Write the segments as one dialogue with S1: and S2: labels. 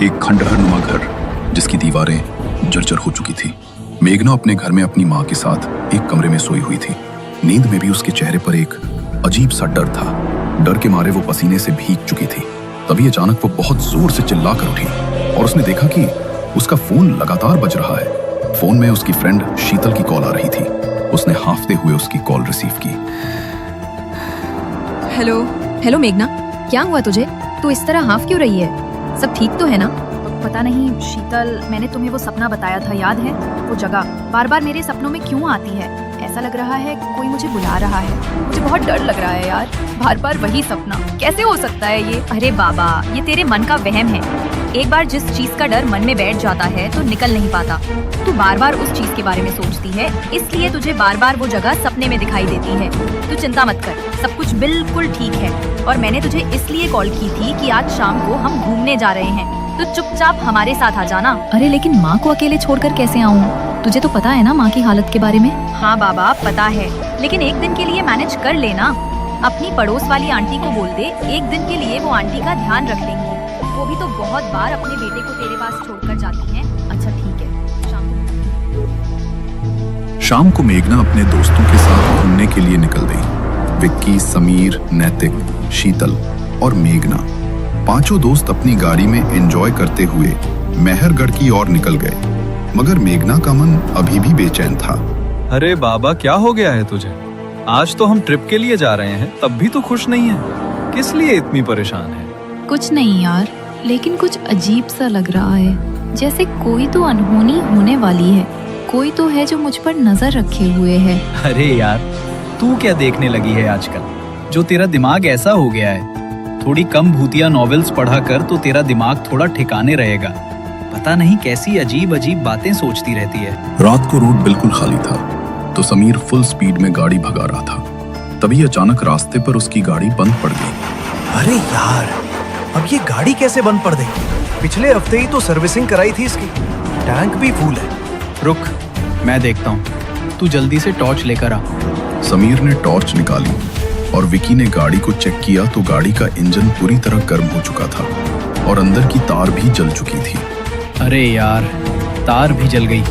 S1: एक खंडहर नुमा घर जिसकी दीवारें जर्जर हो चुकी थी। मेघना अपने घर में अपनी माँ के साथ एक कमरे में सोई हुई थी। नींद में भी उसके चेहरे पर एक अजीब सा डर था। डर के मारे वो पसीने से भीग चुकी थी। तभी अचानक वो बहुत जोर से चिल्लाकर उठी और उसने देखा कि उसका फोन लगातार बज रहा है। फोन में उसकी फ्रेंड शीतल की कॉल आ रही थी। उसने हांफते हुए उसकी कॉल रिसीव की।
S2: हेलो मेघना, क्या हुआ तुझे? तू इस तरह हाफ क्यों रही है? सब ठीक तो है ना?
S3: पता नहीं शीतल, मैंने तुम्हें वो सपना बताया था, याद है? वो जगह बार बार मेरे सपनों में क्यों आती है? ऐसा लग रहा है कोई मुझे बुला रहा है। मुझे बहुत डर लग रहा है यार, बार बार वही सपना। कैसे हो सकता है ये? अरे बाबा, ये तेरे मन का वहम है। एक बार जिस चीज का डर मन में बैठ जाता है तो निकल नहीं पाता। तू बार बार उस चीज के बारे में सोचती है, इसलिए तुझे बार बार वो जगह सपने में दिखाई देती है। तू चिंता मत कर, सब कुछ बिल्कुल ठीक है। और मैंने तुझे इसलिए कॉल की थी कि आज शाम को हम घूमने जा रहे हैं, तो चुपचाप हमारे साथ आ जाना।
S2: अरे लेकिन माँ को अकेले छोड़कर कैसे आऊँ? तुझे तो पता है ना माँ की हालत के बारे में।
S3: हाँ बाबा, पता है, लेकिन एक दिन के लिए मैनेज कर लेना। अपनी पड़ोस वाली आंटी को बोल दे, एक दिन के लिए वो आंटी का ध्यान रख लेंगी। वो भी तो बहुत बार अपने बेटे को तेरे पास छोड़कर जाती हैं। अच्छा ठीक है,
S1: शाम को मेघना अपने दोस्तों के साथ घूमने के लिए निकल गई। विक्की, समीर, नैतिक, शीतल और मेघना पांचों दोस्त अपनी गाड़ी में एंजॉय करते हुए मेहरगढ़ की ओर निकल गए। मगर मेघना का मन अभी भी बेचैन था।
S4: अरे बाबा, क्या हो गया है तुझे? आज तो हम ट्रिप के लिए जा रहे हैं, तब भी तो खुश नहीं है। किस लिए इतनी परेशान है?
S2: कुछ नहीं यार, लेकिन कुछ अजीब सा लग रहा है, जैसे कोई तो अनहोनी होने वाली है। कोई तो है जो मुझ पर नजर रखे हुए है।
S5: अरे यार, तू क्या देखने लगी है आजकल, जो तेरा दिमाग ऐसा हो गया है? थोड़ी कम भूतिया नॉवेल्स पढ़ा कर तो तेरा दिमाग थोड़ा ठिकाने रहेगा। पता नहीं कैसी अजीब अजीब बातें सोचती रहती है।
S1: रात को रोड बिल्कुल खाली था, तो समीर फुल स्पीड में गाड़ी भगा रहा था। तभी अचानक रास्ते पर उसकी गाड़ी बंद पड़ गई।
S6: अरे यार, अब ये गाड़ी कैसे बंद पड़ गई? पिछले हफ्ते ही तो सर्विसिंग कराई थी इसकी, टैंक भी फुल है।
S5: रुक, मैं देखता हूँ, तू जल्दी से टॉर्च लेकर आ।
S1: समीर ने टॉर्च निकाली और विकी ने गाड़ी को चेक किया तो गाड़ी का इंजन पूरी तरह गर्म हो चुका था और अंदर की तार भी जल चुकी थी।
S5: अरे यार, तार भी जल गई।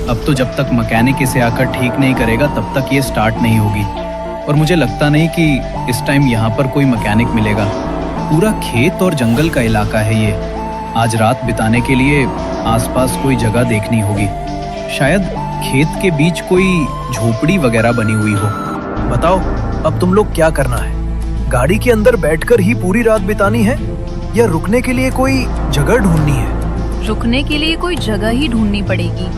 S5: अब तो जब तक मैकेनिक इसे आकर ठीक नहीं करेगा तब तक ये स्टार्ट नहीं होगी। और मुझे लगता नहीं कि इस टाइम यहाँ पर कोई मैकेनिक मिलेगा। पूरा खेत और जंगल का इलाका है ये। आज रात बिताने के लिए आसपास कोई जगह देखनी होगी। शायद खेत के बीच कोई झोपड़ी वगैरह बनी हुई हो।
S6: बताओ, अब तुम लोग क्या करना है? गाड़ी के अंदर बैठकर ही पूरी रात बितानी है या रुकने के लिए कोई जगह ढूंढनी है?
S3: रुकने के लिए कोई जगह ही ढूंढनी पड़ेगी,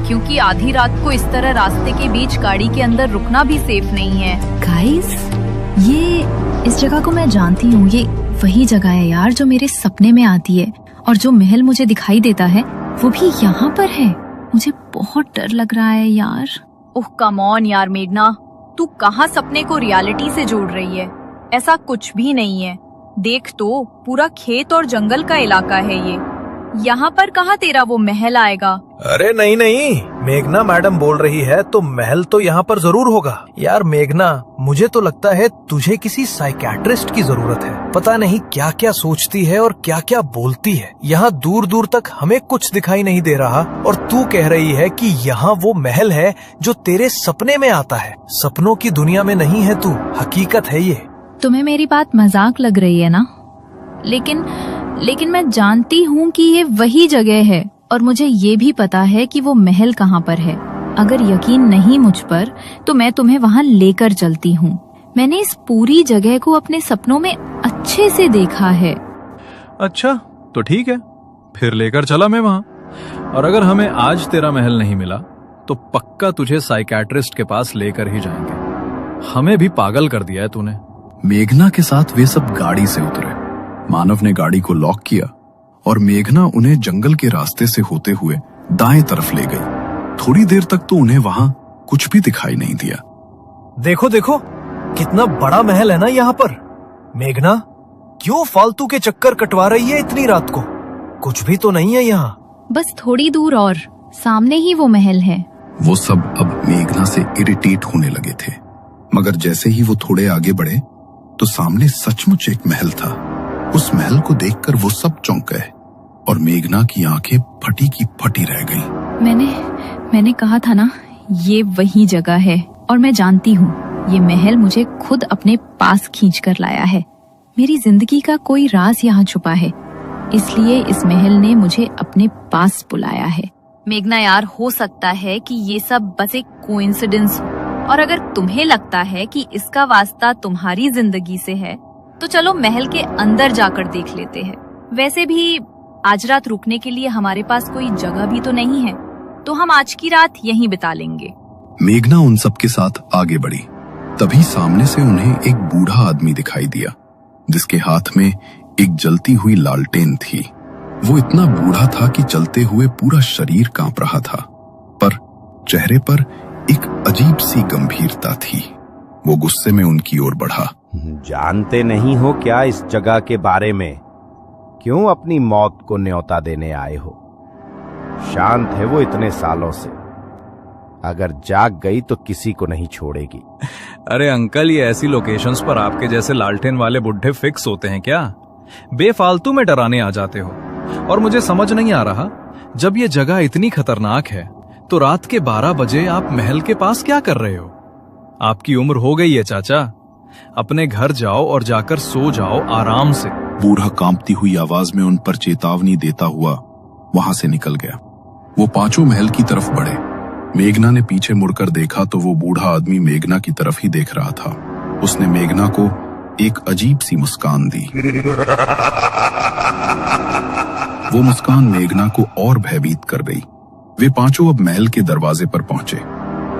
S3: क्योंकि आधी रात को इस तरह रास्ते के बीच गाड़ी के अंदर रुकना भी सेफ नहीं है।
S2: गाइस, ये इस जगह को मैं जानती हूँ। ये वही जगह है यार जो मेरे सपने में आती है, और जो महल मुझे दिखाई देता है वो भी यहाँ पर है। मुझे बहुत डर लग रहा है यार।
S3: ओह कम ऑन यार मेघना, तू कहाँ सपने को रियलिटी से जोड़ रही है? ऐसा कुछ भी नहीं है। देख तो, पूरा खेत और जंगल का इलाका है ये। यहाँ पर कहाँ तेरा वो महल आएगा?
S6: अरे नहीं नहीं, मेघना मैडम बोल रही है तो महल तो यहाँ पर जरूर होगा। यार मेघना, मुझे तो लगता है तुझे किसी साइकियाट्रिस्ट की जरूरत है। पता नहीं क्या क्या सोचती है और क्या क्या बोलती है। यहाँ दूर दूर तक हमें कुछ दिखाई नहीं दे रहा और तू कह रही है कि यहाँ वो महल है जो तेरे सपने में आता है। सपनों की दुनिया में नहीं है तू, हकीकत है ये।
S2: तुम्हें मेरी बात मजाक लग रही है ना? लेकिन मैं जानती हूँ कि ये वही जगह है, और मुझे ये भी पता है कि वो महल कहाँ पर है। अगर यकीन नहीं मुझ पर तो मैं तुम्हें वहाँ लेकर चलती हूँ। मैंने इस पूरी जगह को अपने सपनों में अच्छे से देखा है।
S4: अच्छा तो ठीक है, फिर लेकर चला मैं वहाँ। और अगर हमें आज तेरा महल नहीं मिला तो पक्का तुझे साइकियाट्रिस्ट के पास लेकर ही जाएंगे। हमें भी पागल कर दिया है तूने।
S1: मेघना के साथ वे सब गाड़ी से उतरे। मानव ने गाड़ी को लॉक किया और मेघना उन्हें जंगल के रास्ते से होते हुए दाएं तरफ ले गई। थोड़ी देर तक तो उन्हें वहां कुछ भी दिखाई नहीं दिया।
S6: देखो देखो, कितना बड़ा महल है ना यहाँ पर। मेघना, क्यों फालतू के चक्कर कटवा रही है इतनी रात को? कुछ भी तो नहीं है यहाँ।
S2: बस थोड़ी दूर और सामने ही वो महल है।
S1: वो सब अब मेघना से इरिटेट होने लगे थे, मगर जैसे ही वो थोड़े आगे बढ़े तो सामने सचमुच एक महल था। उस महल को देखकर वो सब चौंक गए। और मेघना की आंखें फटी की फटी रह गईं।
S2: मैंने कहा था ना, ये वही जगह है और मैं जानती हूँ ये महल मुझे खुद अपने पास खींच कर लाया है। मेरी जिंदगी का कोई राज यहाँ छुपा है, इसलिए इस महल ने मुझे अपने पास बुलाया है। मेघना यार, हो सकता है कि ये सब बस एक कोइंसिडेंस हो, और अगर तुम्हें लगता है कि इसका वास्ता तुम्हारी जिंदगी से है तो चलो महल के अंदर जाकर देख लेते हैं। वैसे भी आज रात रुकने के लिए हमारे पास कोई जगह भी तो नहीं है, तो हम आज की रात यहीं बिता लेंगे।
S1: मेघना उन सबके साथ आगे बढ़ी। तभी सामने से उन्हें एक बूढ़ा आदमी दिखाई दिया, जिसके हाथ में एक जलती हुई लालटेन थी। वो इतना बूढ़ा था कि चलते हुए पूरा शरीर कांप रहा था, पर चेहरे पर एक अजीब सी गंभीरता थी। वो गुस्से में उनकी ओर बढ़ा।
S7: जानते नहीं हो क्या इस जगह के बारे में? क्यों अपनी मौत को न्योता देने आए हो? शांत है वो इतने सालों से, अगर जाग गई तो किसी को नहीं छोड़ेगी।
S4: अरे अंकल, ये ऐसी लोकेशंस पर आपके जैसे लालटेन वाले बुढ़े फिक्स होते हैं क्या? बेफालतू में डराने आ जाते हो। और मुझे समझ नहीं आ रहा, जब ये जगह इतनी खतरनाक है तो रात के 12 बजे आप महल के पास क्या कर रहे हो? आपकी उम्र हो गई है चाचा, अपने घर जाओ और जाकर सो जाओ आराम से।
S1: बूढ़ा कांपती हुई आवाज में उन पर चेतावनी देता हुआ वहां से निकल गया। वो पांचों महल की तरफ बढ़े। मेघना ने पीछे मुड़कर देखा तो वो बूढ़ा आदमी मेघना की तरफ ही देख रहा था। उसने मेघना को एक अजीब सी मुस्कान दी। वो मुस्कान मेघना को और भयभीत कर गई। वे पांचों अब महल के दरवाजे पर पहुंचे।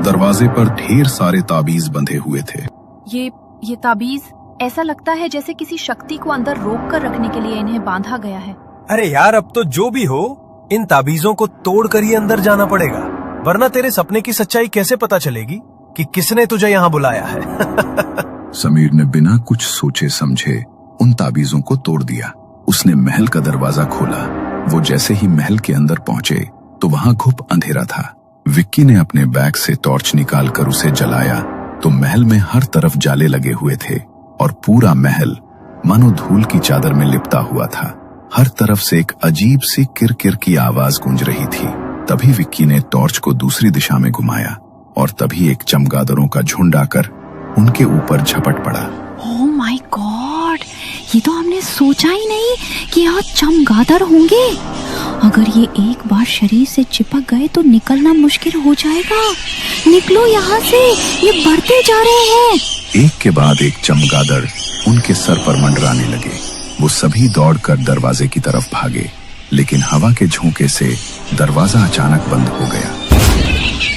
S1: दरवाजे पर ढेर सारे ताबीज बंधे हुए थे।
S3: ये ताबीज ऐसा लगता है जैसे किसी शक्ति को अंदर रोक कर रखने के लिए इन्हें बांधा गया है।
S6: अरे यार, अब तो जो भी हो, इन ताबीजों को तोड़कर ही अंदर जाना पड़ेगा, वरना तेरे सपने की सच्चाई कैसे पता चलेगी कि किसने तुझे यहाँ बुलाया है।
S1: समीर ने बिना कुछ सोचे समझे उन ताबीजों को तोड़ दिया। उसने महल का दरवाजा खोला। वो जैसे ही महल के अंदर पहुंचे तो वहां घुप अंधेरा था। विक्की ने अपने बैग से टॉर्च निकालकर उसे जलाया तो महल में हर तरफ जाले लगे हुए थे और पूरा महल मानो धूल की चादर में लिपटा हुआ था। हर तरफ से एक अजीब सी किरकिर की आवाज गूंज रही थी। तभी विक्की ने टॉर्च को दूसरी दिशा में घुमाया और तभी एक चमगादड़ों का झुंड आकर उनके ऊपर झपट पड़ा।
S2: ओह माय गॉड, ये तो हमने सोचा ही नहीं कि यहाँ चमगादड़ होंगे। अगर ये एक बार शरीर से चिपक गए तो निकलना मुश्किल हो जाएगा। निकलो यहाँ से, ये बढ़ते जा रहे हैं।
S1: एक के बाद एक चमगादड़ उनके सर पर मंडराने लगे। वो सभी दौड़कर दरवाजे की तरफ भागे, लेकिन हवा के झोंके से दरवाजा अचानक बंद हो गया।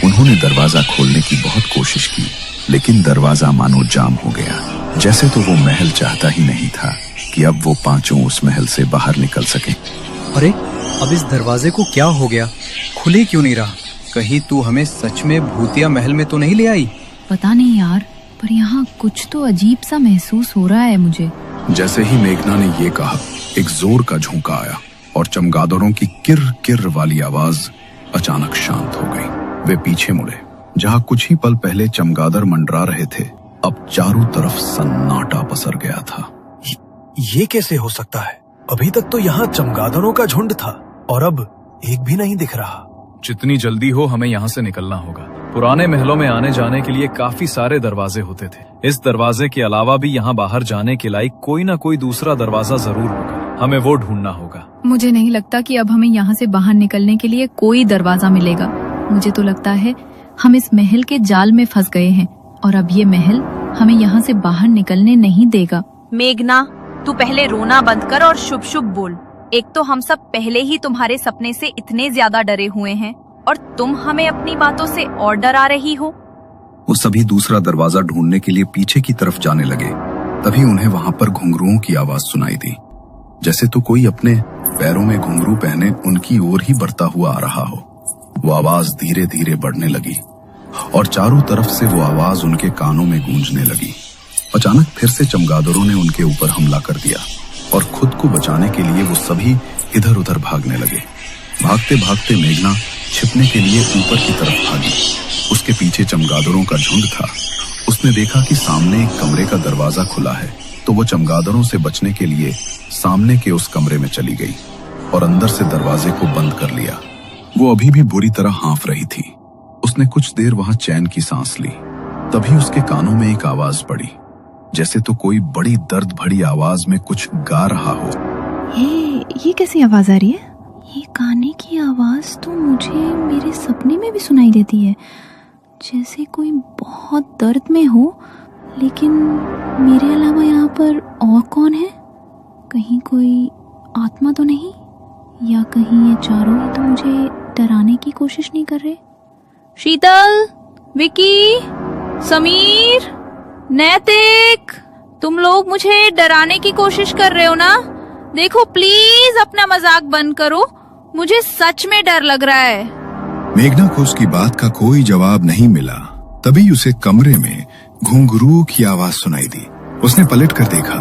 S1: उन्होंने दरवाजा खोलने की बहुत कोशिश की, लेकिन दरवाजा मानो जाम हो गया। जैसे तो वो महल चाहता ही नहीं था कि अब वो पांचों उस महल से बाहर निकल सके।
S5: अरे, अब इस दरवाजे को क्या हो गया? खुले क्यों नहीं रहा? कहीं तू हमें सच में भूतिया महल में तो नहीं ले आई?
S2: पता नहीं यार, पर यहाँ कुछ तो अजीब सा महसूस हो रहा है मुझे।
S1: जैसे ही मेघना ने ये कहा, एक जोर का झोंका आया और चमगादड़ों की किर किर वाली आवाज अचानक शांत हो गई। वे पीछे मुड़े। जहाँ कुछ ही पल पहले चमगादड़ मंडरा रहे थे, अब चारों तरफ सन्नाटा पसर गया था।
S6: ये कैसे हो सकता है? अभी तक तो यहाँ चमगादड़ों का झुंड था और अब एक भी नहीं दिख रहा।
S4: जितनी जल्दी हो हमें यहाँ से निकलना होगा। पुराने महलों में आने जाने के लिए काफी सारे दरवाजे होते थे। इस दरवाजे के अलावा भी यहाँ बाहर जाने के लायक कोई ना कोई दूसरा दरवाजा जरूर होगा। हमें वो ढूंढना होगा।
S2: मुझे नहीं लगता कि अब हमें यहाँ से बाहर निकलने के लिए कोई दरवाजा मिलेगा। मुझे तो लगता है हम इस महल के जाल में फंस गए हैं और अब ये महल हमें यहाँ से बाहर निकलने नहीं देगा।
S3: मेघना, तू पहले रोना बंद कर और शुभ शुभ बोल। एक तो हम सब पहले ही तुम्हारे सपने से इतने ज्यादा डरे हुए हैं और तुम हमें अपनी बातों से और डरा रही हो।
S1: वो सभी दूसरा दरवाजा ढूंढने के लिए पीछे की तरफ जाने लगे। तभी उन्हें वहां पर घुंघरुओं की आवाज सुनाई दी, जैसे तो कोई अपने पैरों में घुंघरू पहने उनकी ओर ही बढ़ता हुआ आ रहा हो। वो आवाज धीरे धीरे बढ़ने लगी और चारों तरफ से वो आवाज उनके कानों में गूंजने लगी। अचानक फिर से चमगादड़ों ने उनके ऊपर हमला कर दिया और खुद को बचाने के लिए वो सभी इधर उधर भागने लगे। भागते भागते मेघना छिपने के लिए ऊपर की तरफ भागी। उसके पीछे चमगादड़ों का झुंड था। उसने देखा कि सामने एक कमरे का दरवाजा खुला है, तो वो चमगादड़ों से बचने के लिए सामने के उस कमरे में चली गई। और अंदर से दरवाजे को बंद कर लिया। वो अभी भी बुरी तरह हाँफ रही थी। उसने कुछ देर वहां चैन की सांस ली। तभी उसके कानों में एक आवाज पड़ी, जैसे तो कोई बड़ी दर्द भरी आवाज में कुछ गा रहा हो।
S2: ये कैसी आवाज आ रही है? ये गाने की आवाज तो मुझे मेरे सपने में भी सुनाई देती है, जैसे कोई बहुत दर्द में हो। लेकिन मेरे अलावा यहाँ पर और कौन है? कहीं कोई आत्मा तो नहीं? या कहीं ये चारों ही तो मुझे डराने की कोशिश नहीं कर रहे? शीतल, विकी, समीर, नैतिक, तुम लोग मुझे डराने की कोशिश कर रहे हो ना? देखो प्लीज अपना मजाक बंद करो, मुझे सच में डर लग रहा है।
S1: मेघना को उसकी बात का कोई जवाब नहीं मिला। तभी उसे कमरे में घुंघरू की आवाज सुनाई दी। उसने पलट कर देखा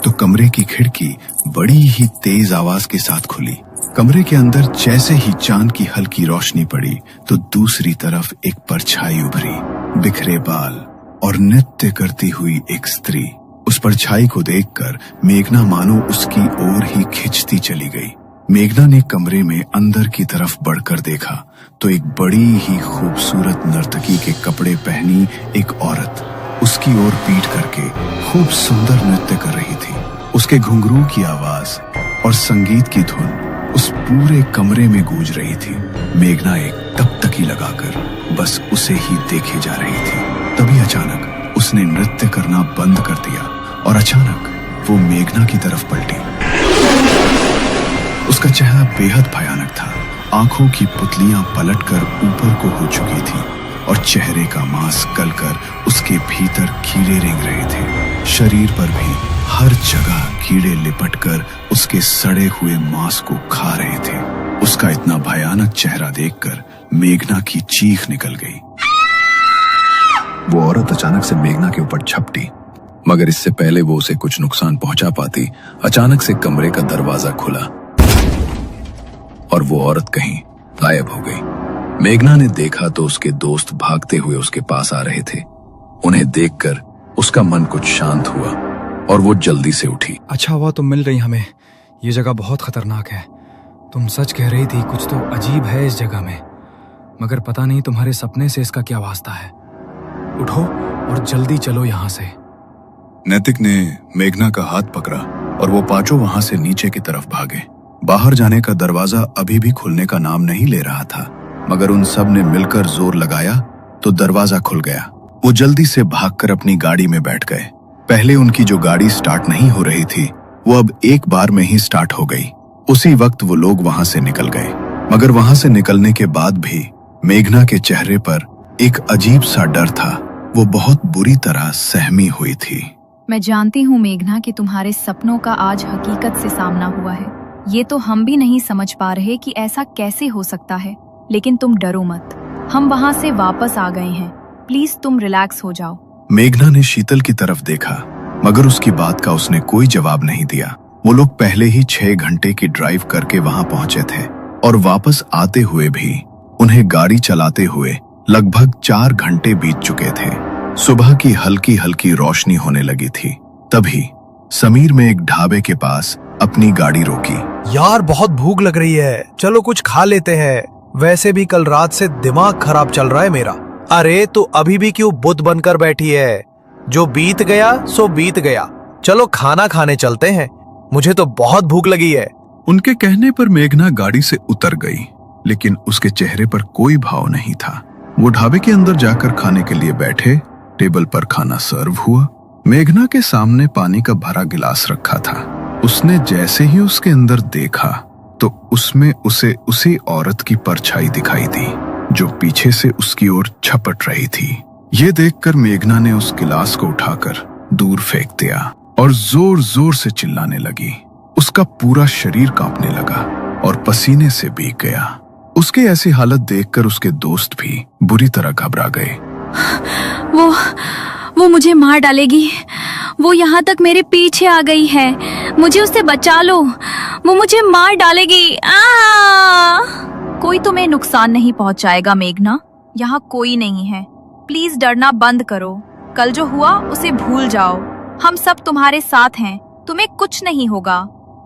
S1: तो कमरे की खिड़की बड़ी ही तेज आवाज के साथ खुली। कमरे के अंदर जैसे ही चांद की हल्की रोशनी पड़ी तो दूसरी तरफ एक परछाई उभरी, बिखरे बाल और नृत्य करती हुई एक स्त्री। उस परछाई को देखकर मेघना मानो उसकी ओर ही खिंचती चली गई। मेघना ने कमरे में अंदर की तरफ बढ़कर देखा तो एक बड़ी ही खूबसूरत नर्तकी के कपड़े पहनी एक औरत उसकी ओर पीठ करके खूब सुंदर नृत्य कर रही थी। उसके घुंघरू की आवाज और संगीत की धुन उस पूरे कमरे में गूंज रही थी। मेघना एक टकटकी लगाकर बस उसे ही देखे जा रही थी। तभी अचानक उसने नृत्य करना बंद कर दिया और अचानक वो मेघना की तरफ पलटी। उसका चेहरा बेहद भयानक था। आंखों की पुतलियां पलटकर ऊपर को हो चुकी थी और चेहरे का मांस गलकर उसके भीतर कीड़े रेंग रहे थे। शरीर पर भी हर जगह कीड़े लिपटकर उसके सड़े हुए मांस को खा रहे थे। उसका इतना भयानक चेहरा देखकर मेघना की चीख निकल गई। वो औरत अचानक से मेघना के ऊपर झपटी, मगर इससे पहले वो उसे कुछ नुकसान पहुंचा पाती, अचानक से कमरे का दरवाजा खुला और वो औरत कहीं गायब हो गई। मेघना ने देखा तो उसके दोस्त भागते हुए उसके पास आ रहे थे। उन्हें देखकर उसका मन कुछ शांत हुआ और वो जल्दी से उठी।
S8: अच्छा हुआ तुम मिल रही हमें, ये जगह बहुत खतरनाक है। तुम सच कह रही थी, कुछ तो अजीब है इस जगह में, मगर पता नहीं तुम्हारे सपने से इसका क्या वास्ता है। उठो और जल्दी चलो यहाँ से।
S1: नैतिक ने मेघना का हाथ पकड़ा और वो पांचों वहां से नीचे की तरफ भागे। बाहर जाने का दरवाजा अभी भी खुलने का नाम नहीं ले रहा था, मगर उन सब ने मिलकर जोर लगाया तो दरवाजा खुल गया। वो जल्दी से भागकर अपनी गाड़ी में बैठ गए। पहले उनकी जो गाड़ी स्टार्ट नहीं हो रही थी वो अब एक बार में ही स्टार्ट हो गई। उसी वक्त वो लोग वहां से निकल गए, मगर वहां से निकलने के बाद भी मेघना के चेहरे पर एक अजीब सा डर था। वो बहुत बुरी तरह सहमी हुई थी।
S3: मैं जानती हूँ मेघना कि तुम्हारे सपनों का आज हकीकत से सामना हुआ है। ये तो हम भी नहीं समझ पा रहे कि ऐसा कैसे हो सकता है, लेकिन तुम डरो मत, हम वहाँ से वापस आ गए हैं। प्लीज तुम रिलैक्स हो जाओ।
S1: मेघना ने शीतल की तरफ देखा, मगर उसकी बात का उसने कोई जवाब नहीं दिया। वो लोग पहले ही 6 घंटे की ड्राइव करके वहां पहुंचे थे और वापस आते हुए भी उन्हें गाड़ी चलाते हुए लगभग 4 घंटे बीत चुके थे। सुबह की हल्की हल्की रोशनी होने लगी थी। तभी समीर में एक ढाबे के पास अपनी गाड़ी रोकी।
S6: यार बहुत भूख लग रही है, चलो कुछ खा लेते हैं। वैसे भी कल रात से दिमाग खराब चल रहा है मेरा। अरे तो अभी भी क्यों बुत बनकर बैठी है? जो बीत गया सो बीत गया, चलो खाना खाने चलते हैं, मुझे तो बहुत भूख लगी है।
S1: उनके कहने पर मेघना गाड़ी से उतर गई, लेकिन उसके चेहरे पर कोई भाव नहीं था। वो ढाबे के अंदर जाकर खाने के लिए बैठे। टेबल पर खाना सर्व हुआ। मेघना के सामने पानी का भरा गिलास रखा था। उसने जैसे ही उसके अंदर देखा तो उसमें उसे उसी औरत की परछाई दिखाई दी जो पीछे से उसकी ओर झपट रही थी। ये देखकर मेघना ने उस गिलास को उठाकर दूर फेंक दिया और जोर जोर से चिल्लाने लगी। उसका पूरा शरीर कांपने लगा और पसीने से भीग गया। उसके ऐसी हालत देखकर उसके दोस्त भी बुरी तरह घबरा गए।
S2: वो मुझे मार डालेगी। वो यहाँ तक मेरे पीछे आ गई है, मुझे उससे बचा लो, वो मुझे मार डालेगी।
S3: कोई तुम्हें नुकसान नहीं पहुंचाएगा मेघना, यहाँ कोई नहीं है। प्लीज डरना बंद करो। कल जो हुआ उसे भूल जाओ। हम सब तुम्हारे साथ हैं, तुम्हें कुछ नहीं होगा।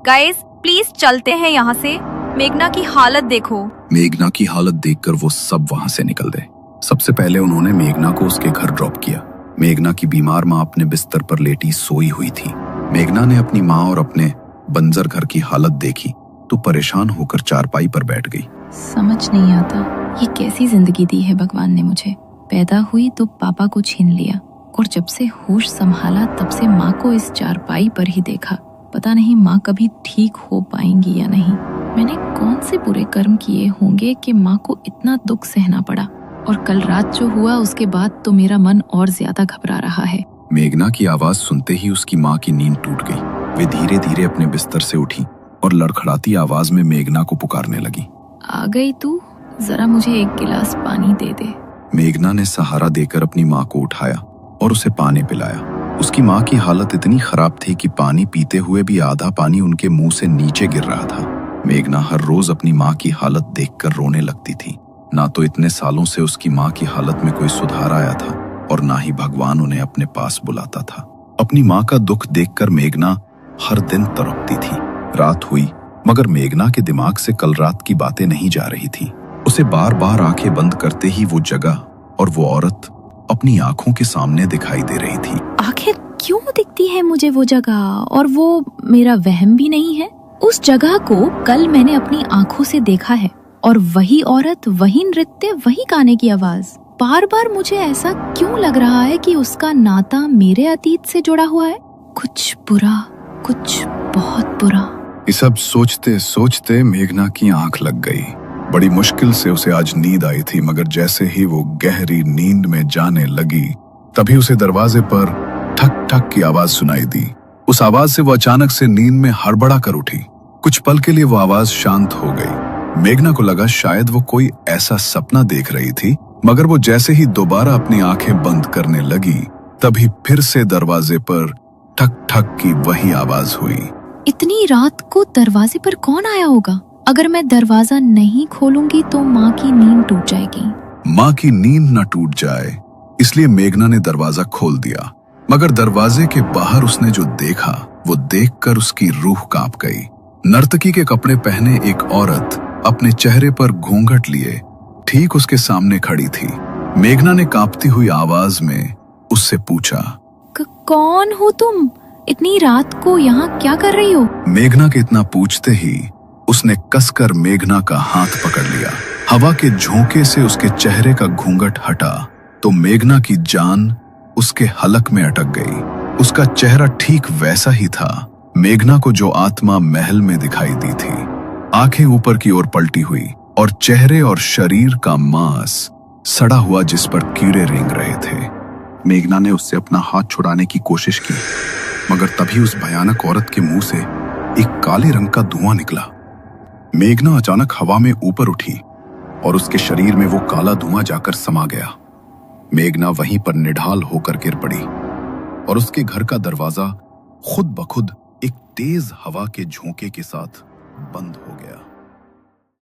S3: गाइस प्लीज चलते हैं यहाँ से। मेघना की हालत देखो।
S1: मेघना की हालत देखकर वो सब वहां से निकल गए। सबसे पहले उन्होंने मेघना को उसके घर ड्रॉप किया। मेघना की बीमार माँ अपने बिस्तर पर लेटी सोई हुई थी। मेघना ने अपनी माँ और अपने बंजर घर की हालत देखी तो परेशान होकर चारपाई पर बैठ गई।
S2: समझ नहीं आता ये कैसी जिंदगी दी है भगवान ने मुझे। पैदा हुई तो पापा को छीन लिया और जब से होश संभाला तब से माँ को इस चारपाई पर ही देखा। पता नहीं माँ कभी ठीक हो पाएंगी या नहीं। मैंने कौन से बुरे कर्म किए होंगे कि माँ को इतना दुख सहना पड़ा। और कल रात जो हुआ उसके बाद तो मेरा मन और ज्यादा घबरा रहा है।
S1: मेघना की आवाज सुनते ही उसकी माँ की नींद टूट गई। वे धीरे धीरे अपने बिस्तर से उठी और लड़खड़ाती आवाज में मेघना को पुकारने लगी।
S2: आ गई तू, जरा मुझे एक गिलास पानी दे दे।
S1: मेघना ने सहारा देकर अपनी माँ को उठाया और उसे पानी पिलाया। उसकी माँ की हालत इतनी खराब थी कि पानी पीते हुए भी आधा पानी उनके मुंह से नीचे गिर रहा था। मेघना हर रोज अपनी माँ की हालत देखकर रोने लगती थी। ना तो इतने सालों से उसकी माँ की हालत में कोई सुधार आया था और ना ही भगवान उन्हें अपने पास बुलाता था। अपनी माँ का दुख देखकर मेघना हर दिन तड़पती थी। रात हुई मगर मेघना के दिमाग से कल रात की बातें नहीं जा रही थी। उसे बार बार आंखें बंद करते ही वो जगह और वो औरत अपनी आंखों के सामने दिखाई दे रही थी।
S2: आखिर क्यों दिखती है मुझे वो जगह, और वो मेरा वहम भी नहीं है। उस जगह को कल मैंने अपनी आंखों से देखा है और वही औरत, वही नृत्य, वही गाने की आवाज। बार बार मुझे ऐसा क्यों लग रहा है कि उसका नाता मेरे अतीत से जुड़ा हुआ है। कुछ बुरा, कुछ बहुत बुरा।
S1: ये सब सोचते सोचते मेघना की आंख लग गई। बड़ी मुश्किल से उसे आज नींद आई थी मगर जैसे ही वो गहरी नींद में जाने लगी तभी उसे दरवाजे पर ठक ठक की आवाज सुनाई दी। उस आवाज से वो अचानक से नींद में हड़बड़ा कर उठी। कुछ पल के लिए वो आवाज शांत हो गई। मेघना को लगा शायद वो कोई ऐसा सपना देख रही थी मगर वो जैसे ही दोबारा अपनी आंखें बंद करने लगी तभी फिर से दरवाजे पर ठक ठक की वही आवाज हुई।
S2: इतनी रात को दरवाजे पर कौन आया होगा? अगर मैं दरवाजा नहीं खोलूंगी तो माँ की नींद टूट जाएगी।
S1: माँ की नींद न टूट जाए इसलिए मेघना ने दरवाजा खोल दिया मगर दरवाजे के बाहर उसने जो देखा वो देखकर उसकी रूह कांप गई। नर्तकी के कपड़े पहने एक औरत अपने चेहरे पर घूंघट लिए ठीक उसके सामने खड़ी थी। मेघना ने कांपती हुई आवाज में उससे पूछा,
S2: कौन हो तुम? इतनी रात को यहाँ क्या कर रही हो?
S1: मेघना के इतना पूछते ही उसने कसकर मेघना का हाथ पकड़ लिया। हवा के झोंके से उसके चेहरे का घूंघट हटा तो मेघना की जान उसके हलक में अटक गई। उसका चेहरा ठीक वैसा ही था मेघना को जो आत्मा महल में दिखाई दी थी। आंखें ऊपर की ओर पलटी हुई और चेहरे और शरीर का मांस सड़ा हुआ जिस पर कीड़े रेंग रहे थे। मेघना ने उससे अपना हाथ छुड़ाने की कोशिश की मगर तभी उस भयानक औरत के मुंह से एक काले रंग का धुआं निकला। मेघना अचानक हवा में ऊपर उठी और उसके शरीर में वो काला धुआं जाकर समा गया। मेघना वहीं पर निढाल होकर गिर पड़ी और उसके घर का दरवाजा खुद ब खुद एक तेज हवा के झोंके के साथ बंद हो गया।